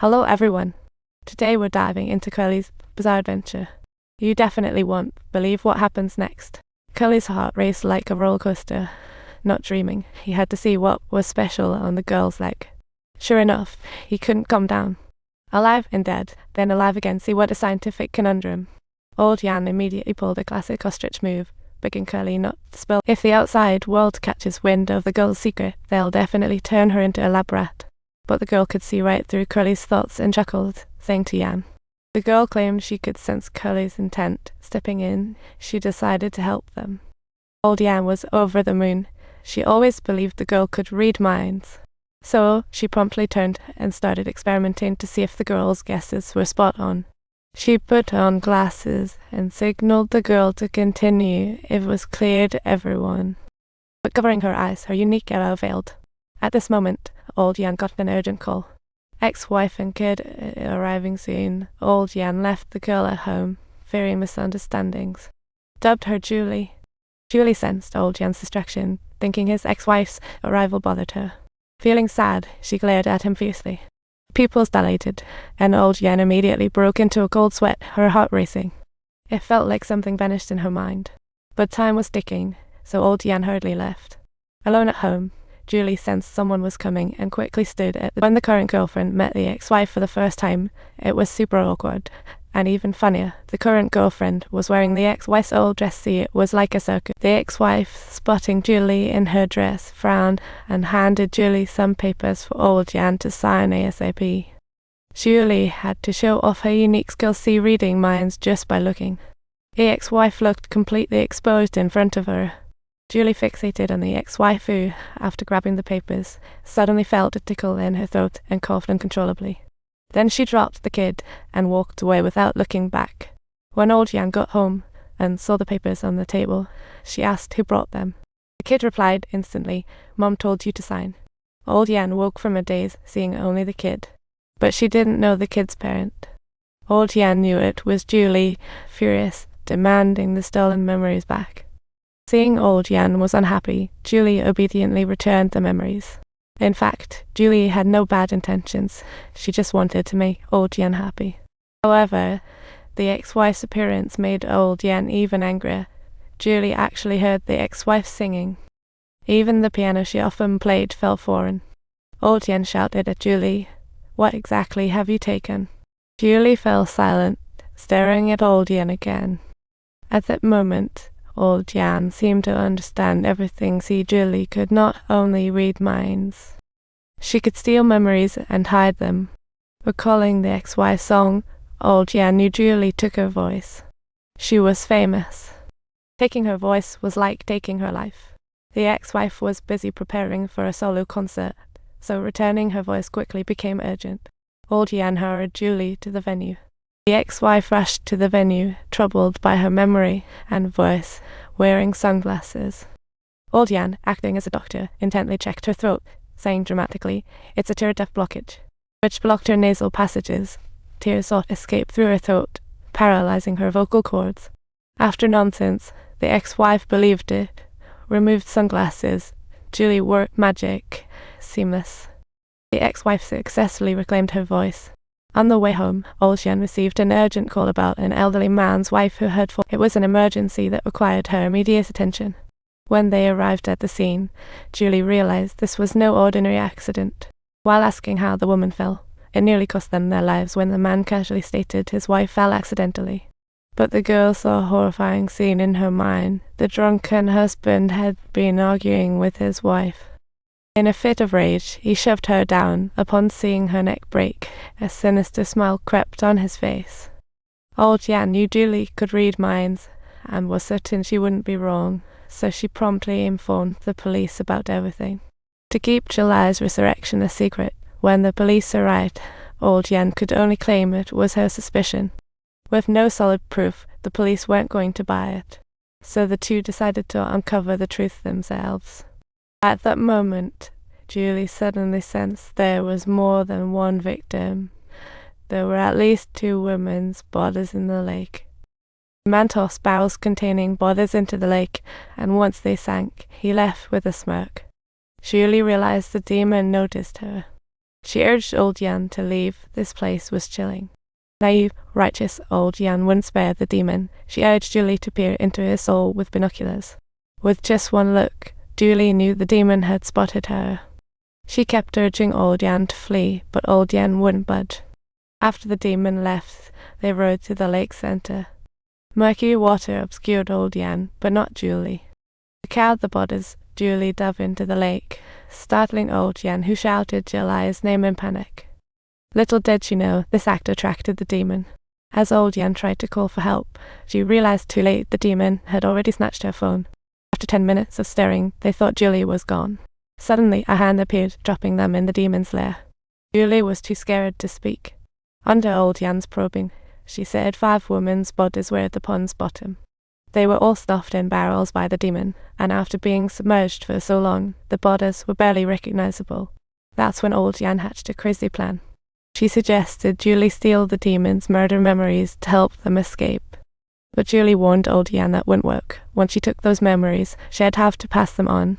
Hello everyone. Today we're diving into Curly's bizarre adventure. You definitely won't believe what happens next. Curly's heart raced like a roller coaster. Not dreaming, he had to see what was special on the girl's leg. Sure enough, he couldn't calm down. Alive and dead, then alive again, see what a scientific conundrum. Old Jan immediately pulled a classic ostrich move, begging Curly not to spill. If the outside world catches wind of the girl's secret, they'll definitely turn her into a lab rat. But the girl could see right through Curly's thoughts and chuckled, saying to Jan. The girl claimed she could sense Curly's intent. Stepping in, she decided to help them. Old Jan was over the moon. She always believed the girl could read minds. So she promptly turned and started experimenting to see if the girl's guesses were spot on. She put on glasses and signaled the girl to continue. It was clear to everyone. But covering her eyes, her unique aura veiled. At this moment, Old Jan got an urgent call. Ex-wife and kid arriving soon. Old Jan left the girl at home, fearing misunderstandings. Dubbed her Julie. Julie sensed Old Jan's distraction, thinking his ex-wife's arrival bothered her. Feeling sad, she glared at him fiercely. Pupils dilated, and Old Jan immediately broke into a cold sweat, her heart racing. It felt like something vanished in her mind. But time was ticking, so Old Jan hurriedly left. Alone at home, Julie sensed someone was coming and quickly stood at when the current girlfriend met the ex-wife for the first time. It was super awkward. And even funnier, the current girlfriend was wearing the ex-wife's old dress. See, it was like a circus. The ex-wife, spotting Julie in her dress, frowned and handed Julie some papers for Old Jan to sign ASAP. Julie had to show off her unique skill, see reading minds just by looking. The ex-wife looked completely exposed in front of her. Julie fixated on the ex-wife who, after grabbing the papers, suddenly felt a tickle in her throat and coughed uncontrollably. Then she dropped the kid and walked away without looking back. When Old Jan got home and saw the papers on the table, she asked who brought them. The kid replied instantly, "Mom told you to sign." Old Jan woke from a daze, seeing only the kid. But she didn't know the kid's parent. Old Jan knew it was Julie, furious, demanding the stolen memories back. Seeing Old Jan was unhappy, Julie obediently returned the memories. In fact, Julie had no bad intentions. She just wanted to make Old Jan happy. However, the ex-wife's appearance made Old Jan even angrier. Julie actually heard the ex-wife singing. Even the piano she often played felt foreign. Old Jan shouted at Julie, "What exactly have you taken?" Julie fell silent, staring at Old Jan again. At that moment, Old Jan seemed to understand everything. See, Julie could not only read minds. She could steal memories and hide them. Recalling the ex-wife's song, Old Jan knew Julie took her voice. She was famous. Taking her voice was like taking her life. The ex-wife was busy preparing for a solo concert, so returning her voice quickly became urgent. Old Jan hurried Julie to the venue. The ex-wife rushed to the venue, troubled by her memory and voice, wearing sunglasses. Old Jan, acting as a doctor, intently checked her throat, saying dramatically, "It's a tear duct blockage," which blocked her nasal passages. Tears sought escape through her throat, paralyzing her vocal cords. After nonsense, the ex-wife believed it, removed sunglasses. Julie worked magic, seamless. The ex-wife successfully reclaimed her voice. On the way home, Old Jan received an urgent call about an elderly man's wife who had fallen. It was an emergency that required her immediate attention. When they arrived at the scene, Julie realized this was no ordinary accident. While asking how the woman fell, it nearly cost them their lives when the man casually stated his wife fell accidentally. But the girl saw a horrifying scene in her mind. The drunken husband had been arguing with his wife. In a fit of rage, he shoved her down. Upon seeing her neck break, a sinister smile crept on his face. Old Jan knew Julie could read minds, and was certain she wouldn't be wrong, so she promptly informed the police about everything. To keep Julie's resurrection a secret, when the police arrived, Old Jan could only claim it was her suspicion. With no solid proof, the police weren't going to buy it, so the two decided to uncover the truth themselves. At that moment, Julie suddenly sensed there was more than one victim. There were at least 2 women's bodies in the lake. The man tossed barrels containing bodies into the lake, and once they sank, he left with a smirk. Julie realized the demon noticed her. She urged old Jan to leave. This place was chilling. Naive, righteous old Jan wouldn't spare the demon. She urged Julie to peer into his soul with binoculars. With just one look, Julie knew the demon had spotted her. She kept urging old Jan to flee, but old Jan wouldn't budge. After the demon left, they rode to the lake center. Murky water obscured old Jan, but not Julie. To cow the bodies, Julie dove into the lake, startling old Jan, who shouted Julia's name in panic. Little did she know, this act attracted the demon. As old Jan tried to call for help, she realized too late the demon had already snatched her phone. After 10 minutes of staring, they thought Julie was gone. Suddenly, a hand appeared, dropping them in the demon's lair. Julie was too scared to speak. Under old Jan's probing, she said 5 women's bodies were at the pond's bottom. They were all stuffed in barrels by the demon, and after being submerged for so long, the bodies were barely recognizable. That's when old Jan hatched a crazy plan. She suggested Julie steal the demon's murder memories to help them escape. But Julie warned old Jan that wouldn't work. Once she took those memories, she'd have to pass them on.